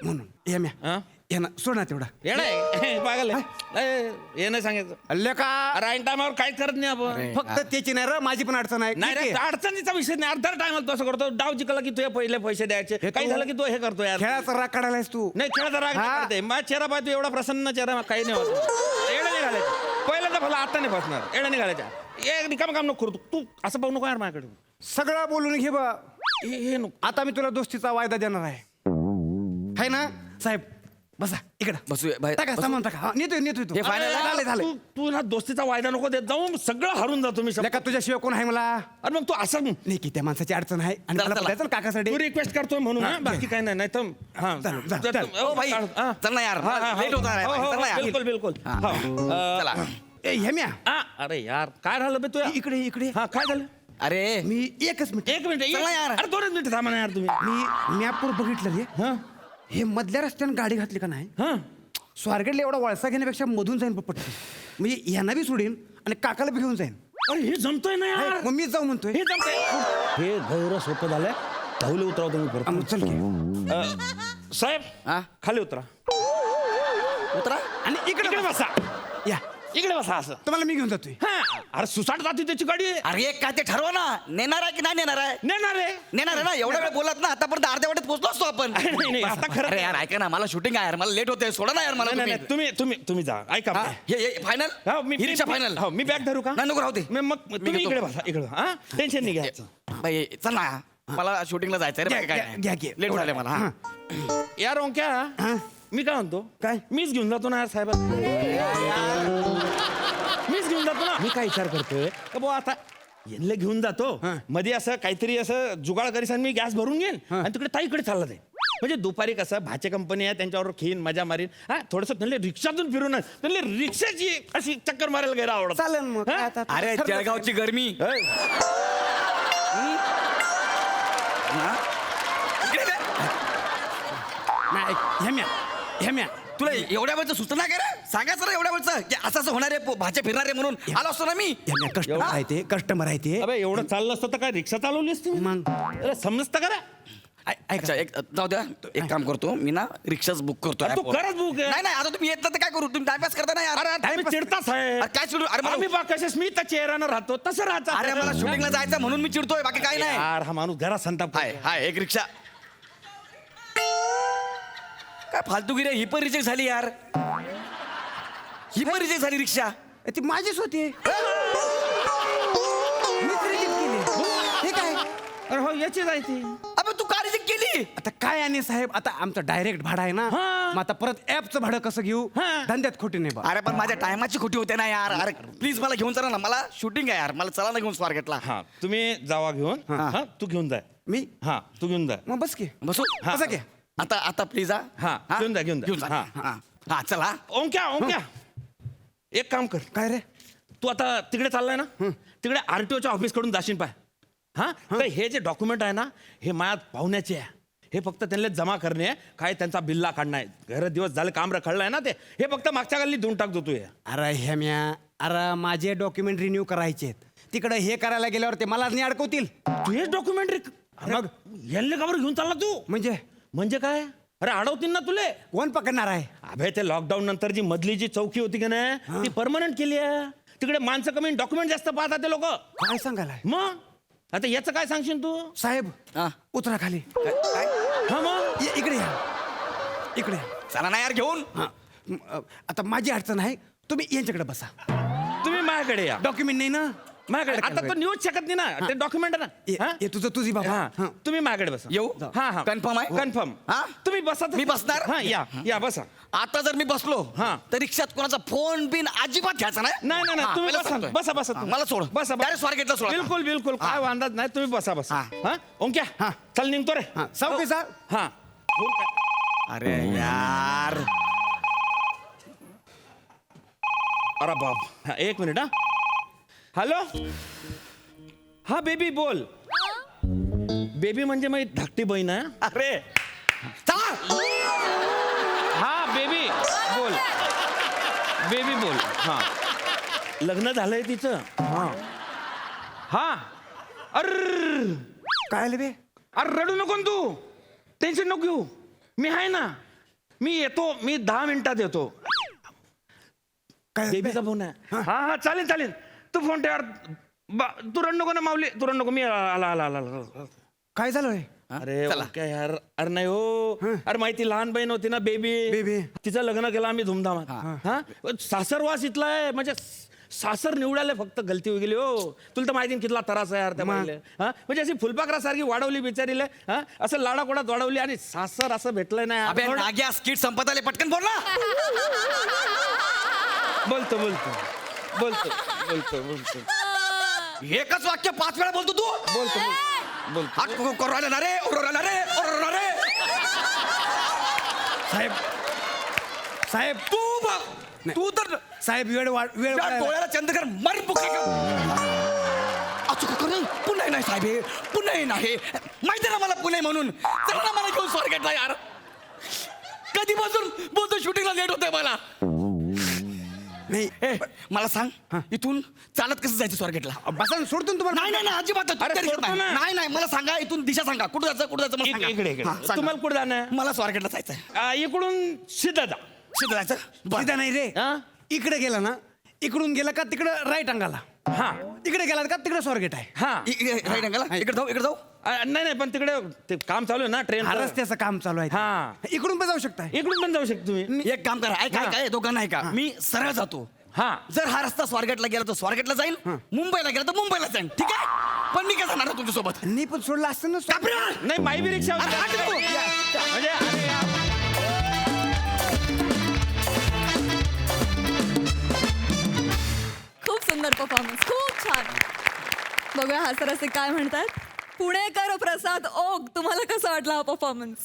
म्हणून हेम्या हा? यांना सोड ना तेवढा. येणार पागल हे नाही सांगायचं. अल्ले का अरे ऐन टायमावर काहीच करत नाही आपण. फक्त त्याची नाही रे, माझी पण अडचण आहे. नाही रे, ठीक आहे. अडचणीचा विषय नाही. अर्धा टायमाला तू असं करतो, डाव जिंकला की तुझे पहिले पैसे द्यायचे, हे काही तू- झालं की तू हे करतो यार. खेळाचा राग काढायलास तू. नाही खेळाचा राग नाही हा. काढते. माझा चेहरा पाय तू एवढा प्रसन्न चेहरा काही नाही होत. एवढं नाही घालायचं. पहिलं तर भला आता नाही फसणार. एवढं नाही घालायचं. एक रिकाम काम नको करू तू. असं पाहू नको यार माझ्याकडे. सगळं बोलून घे बा. हे नको. आता मी तुला दोस्तीचा वायदा देणार आहे. है ना साहेब? बसा इकडं. बसूया बाहेर, टाका बसू. सामान टाका. हा, नेतोय तू. हे final आहे? झालंय झालंय. तू ना दोस्तीचा वायदा नको देत जाऊ. सगळं हरून जातो मी. लेका तुझ्याशिवाय कोण आहे मला? अरे मग तू असं नाही की त्या माणसाची अडचण आहे आणि चला, मला चला. बोलायचं ना काकासाठी. तू रिक्वेस्ट करतोय म्हणून हा, बाकी काय नाही. नाही तर हा. चल, चल, चल. ओ भाई, हा. चल ना यार, हा, हा, लेट होणार आहे. हो, हो, चल ना यार. बिलकुल बिलकुल हा. हो. चला. ए हेम्या, अरे यार काय झालं बे तू इकडे इकडे. हा काय झालं? अरे मी एकच मिनिट. एक मिनिट चला यार. अरे 2 मिनिट थांबा ना यार तुम्ही. मी मॅपवर बघितलं रे. हा हे मधल्या रस्त्याने गाडी घातली का नाही, हा स्वारगेटला एवढा वळसा घेण्यापेक्षा मधून जाईन पटकन. म्हणजे यांना बी सोडीन आणि काकाला बी घेऊन जाईन. अरे हे जमतोय ना यार. मग मी जाऊ म्हणतोय. हे जमतंय. हे गैर सोपं झालंय. धावले उतराव तुम्ही परत. मग चल की. साहेब हा? खाली उतरा. उतरा. आणि इकडे इकडे बसा. या. इकडे बसा असं. तुम्हाला मी घेऊन जातोय. हा अरे सुसाट जाती त्याची गाडी आहे. अरे काय ते ठरवा ना, नेणार आहे की नाही नेणार आहे? नेणार आहे. नेणार आहे ना. एवढा वेळ बोलत ना, आतापर्यंत अर्ध्या वाटेत पोहोचलो असतो आपण. नाही, नाही, आता खरं- अरे यार ऐका ना, मला शूटिंग आहे यार, मला लेट होते. सोडा ना यार मला नाही, नाही, तुम्ही. तुम्ही जा. ऐका हा? हे फायनल हो, मी रिक्षा फायनल. हो मी बॅग धरू का? नाही नको राहू दे. मग तुम्ही घेतो. इकडे बसा. इकडे हा टेन्शन नाही घ्यायचं. बाई चल ना, मला शूटिंगला जायचं आहे रे. बाकी काय घ्या, घ्या, घ्या. लेट झाले मला. हा. यार ओंक्या हा? मी काय म्हणतो काय? मीच घेऊन जातो ना यार साहेब. मीच घेऊन जातो ना. मी काय विचार करतोय का बुवा आता यांना घेऊन जातो हा. मध्ये असं काहीतरी असं जुगाड करीसान मी गॅस भरून घेईन आणि तिकडे ताईकडे चालला जाईल. म्हणजे दुपारी कसं भाचे कंपनी आहे त्यांच्यावर खीन मजा मारीन. हा थोडंसं त्यांना रिक्षातून फिरून त्यांना रिक्षाची अशी चक्कर मारायला गेला आवडत. चालेल मग. हा? आता- अरे ठरलं. जळगावची गरमी. होय. हा? इकडे काय? नाही हेम्या हेम्या तुला एवढ्या वेळचं सुचना काय रे? सांगायचं ना एवढ्या वेळचं की असं असं होणार आहे, भाचे फिरणार आहे म्हणून आलो असतो ना मी. हेम्या कस्टमर आहे ते, कस्टमर आहे ते. अबे एवढं चाललं असतं तर काय रिक्षा चालवली असती मी? मग अरे समजतं का रे? ऐका अच्छा एक जाऊ द्या, एक काम करतो मी ना, रिक्षाच बुक करतो. अरे तू करच बुक आहे. नाही नाही, आता तुम्ही येत नाही तर काय करू? तुम्ही टाइमपास करता ना यार. अरे तुम्ही चिडताच आहे. अरे काय चिडू? अरे आम्ही मला बा कसे मी त्या चेहऱ्यानं राहतो तसं राहतो. अरे मला शूटिंगला जायचं म्हणून मी चिडतोय, बाकी काय नाही. यार हा माणूस घरात संताप हाय हाय एक रिक्षा. काय फालतूगिरी आहे, ही पण रिजेक्ट झाली यार. ही पण रिजेक्ट झाली रिक्षा. ती माझीच होती. मीच reject केली. हे काय अरे हो याची जायची. अबे तू का रिजेक्ट केली? आता काय आणि साहेब, आता आमचं डायरेक्ट भाडं आहे ना. हा. मग आता परत ऍपचं भाडं कसं घेऊ? हा. धंद्यात खोटी नाही बा. अरे पण माझ्या टायमाची खोटी होते ना यार. अरे प्लीज मला घेऊन चला ना, मला शूटिंग आहे यार. मला चला ना घेऊन स्वारगेटला. हा तुम्ही जावा घेऊन. हा तू घेऊन जाय. मी हा तू घेऊन जाय. मग बस की. बसू हा. बसा की. आता आता प्लीज हा. हा, घेऊन जा, घेऊन जा. घेऊन जा. हा. हा हा चला. ओंक्या ओंक्या एक काम कर. काय रे? तू आता तिकडे चाललाय ना, तिकडे आरटीओच्या ऑफिस कडून जाशील पाय. हा तर हे जे डॉक्युमेंट आहे ना, हे माझ्या पाहुण्याचे आहे. हे फक्त त्यांना जमा करणे आहे. काय त्यांचा बिल्ला काढणं आहे. घर दिवस झाले काम रखडलंय ना ते. हे फक्त मागच्या गल्ली देऊन टाकतो तू हे. अरे हेम्या, अरे माझे डॉक्युमेंट रिन्यू करायचे तिकडे. हे करायला गेल्यावर ते मलाच नाही अडकवतील. तू हेच डॉक्युमेंट मग यांना काबर घेऊन चालला तू? म्हणजे काय? अरे अडवतील ना तुले. कोण पकडणार आहे? अभे ते लॉकडाऊन नंतर जी मधली जी चौकी होती की नाही ती परमनंट केली आहे. तिकडे माणसं कमी डॉक्युमेंट जास्त पाहतात ते लोक. काय सांगायला मग आता याचं काय सांगशील तू? साहेब? हा. उतरा खाली. काय? हा मग इकडे या, इकडे या. चला ना यार घेऊन. हा. आता माझी अडचण आहे, तुम्ही यांच्याकडे बसा. तुम्ही माझ्याकडे या. डॉक्युमेंट नाही ना. माझ्याकडे आता तो नेऊच शकत नाही ना, ते डॉक्युमेंट आहे ना. ये तुझं तुझी बाबा हा, तुम्ही माझ्याकडे बसा. येऊ? हा हा Confirm आहे? कन्फर्म. हा? तुम्ही बसा. मी बसणार? हा, या बसा. आता जर मी बसलो हा. तर रिक्षात कोणाचा फोन बिन अजिबात घ्यायचा नाही. नाही हा, तुम्ही पहिलं बसा सांगतोय. बसा हा, तुम्ही. मला सोड. बसा Direct स्वारगेटला सोड आता. बिलकुल काय वांधाच नाही, तुम्ही बसा. हा. हा ओंक्या हा. चल निघतो रे. हा, जाऊ की जा? हा फोन काय? अरे यार, अरे बाप हा, एक मिनिट. हा हॅलो. हा बेबी बोल. बेबी म्हणजे माझी धाकटी बहीण आहे. अरे चला. हा बेबी बोल. बेबी बोल. हा लग्न झालंय तिचं. हा अर काय आले बे? अरे रडू नको ना तू, टेन्शन नको घेऊ, मी आहे ना, मी येतो, मी 10 मिनिटात येतो. काय झालं बे? बेबीचा फोन आहे. हा चालेल तू फोन ठेव यार. तू रड नको ना माऊली, तू रड नको, मी आला. काय झालं? अरे काय यार, अरे नाही हो, अरे माहिती लहान बहीण होती ना बेबी, तिचं लग्न केलं आम्ही धुमधामात. हा सासरवास इथला आहे, म्हणजे सासर निवडायला फक्त गलती होई गेली हो. तुला तर माहिती कितला त्रास आहे यार त्या बाईले. हा म्हणजे अशी फुलपाखरासारखी वाढवली बिचारीले. हा असं लाडाकोडात वाढवली आणि सासर असं भेटलंय ना. अबे नाग्या, स्किट संपत आले, पटकन बोल ना. बोलतो एकच वाक्य 5 वेळा बोलतो तू. बोलतो करू राहिला ना रे, ओरडू राहिला रे. साहेब तू बघ, तू तर साहेब वेळ डोळ्याला चंद्रकर मर बुके पुणे नाही साहेब, हे पुणे नाही माहिती ना मला, पुणे म्हणून. चला ना मला घेऊन स्वारगेटला यार. कधीपासून बोलतो शूटिंगला लेट होतंय मला. नाही मला सांग, इथून चालत कसं जायचं स्वारगेटला? बसा सोडतो तुम्हाला. नाही अजिबात. नाही मला सांगा, इथून दिशा सांगा, कुठं जायचं मला सांगा. इकडे तुम्हाला कुठं जाणं? मला स्वारगेटला जायचंय. इकडून सीधा जायचं. सीधा नाही रे, इकडे गेला ना, इकडून गेला का तिकडं राईट अंगाला. हा इकडे गेला का तिकडे स्वारगेट आहे. हा राईट अंगाला. इकडे जाऊ. नाही पण तिकडे ते काम चालू आहे ना, ट्रेन रस्त्याचं काम चालू आहे. हा इकडून पण जाऊ शकता. इकडून पण जाऊ शकतो तुम्ही. एक काम करा, काय दोघांना आहे का, मी सरळ जातो. हा जर हा रस्ता स्वारगेटला गेला तर स्वारगेटला जाईल, मुंबईला गेला तर मुंबईला जाईल. ठीक आहे, पण मी काय जाणार तुमच्यासोबत? मी पण सोडलं असतं ना. नाही माई बी रिक्षा म्हणजे खूप सुंदर परफॉर्मन्स, खूप छान. बघूया हास्यरसिक काय म्हणतात. पुणेकर प्रसाद ओक, तुम्हाला कसं वाटला हा परफॉर्मन्स?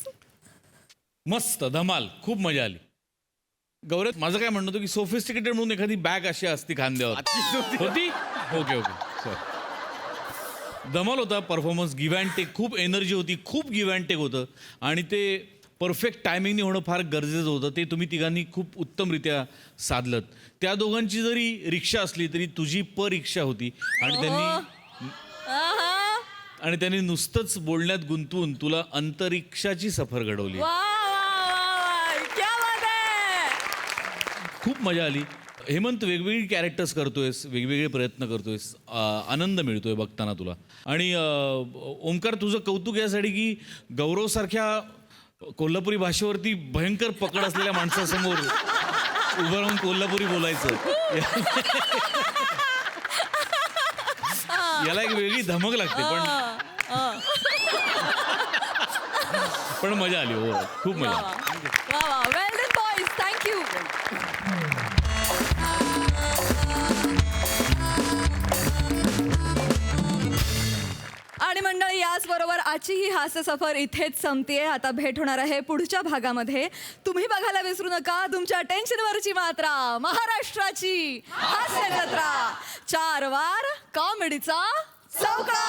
मस्त धमाल, खूप मजा आली. गौरव, माझं काय म्हणणं होतं की सोफिस्टिकेटेड म्हणून एखादी बॅग अशी असती खांद्यावर होती. ओके सर, धमाल होता परफॉर्मन्स. गिव्ह अँड टेक, खूप एनर्जी होती, खूप गिव्ह अँड टेक होतं आणि ते परफेक्ट टायमिंगने होणं फार गरजेचं होतं. ते तुम्ही तिघांनी खूप उत्तमरित्या साधलत. त्या दोघांची जरी रिक्षा असली तरी तुझी परीक्षा होती आणि त्यांनी नुसतंच बोलण्यात गुंतवून तुला अंतरिक्षाची सफर घडवली. क्या बात आहे. खूप मजा आली. हेमंत, वेगवेगळी कॅरेक्टर्स करतोयस, वेगवेगळे प्रयत्न करतोयस, आनंद मिळतोय बघताना तुला. आणि ओंकार, तुझं कौतुक यासाठी की गौरवसारख्या कोल्हापुरी भाषेवरती भयंकर पकड असलेल्या माणसासमोर उभं राहून कोल्हापुरी बोलायचं, याला एक वेगळी धमक लागते. पण मजा आली. हो, खूप मजा आली. वेल डन बॉयज, थँक्यू. आणि मंडळी, याचबरोबर आजची ही हास्य सफर इथेच संपतेय. आता भेट होणार आहे पुढच्या भागामध्ये. तुम्ही बघायला विसरू नका तुमच्या टेन्शनवरची मात्रा, महाराष्ट्राची हास्य जत्रा. 4 वार कॉमेडीचा चौका.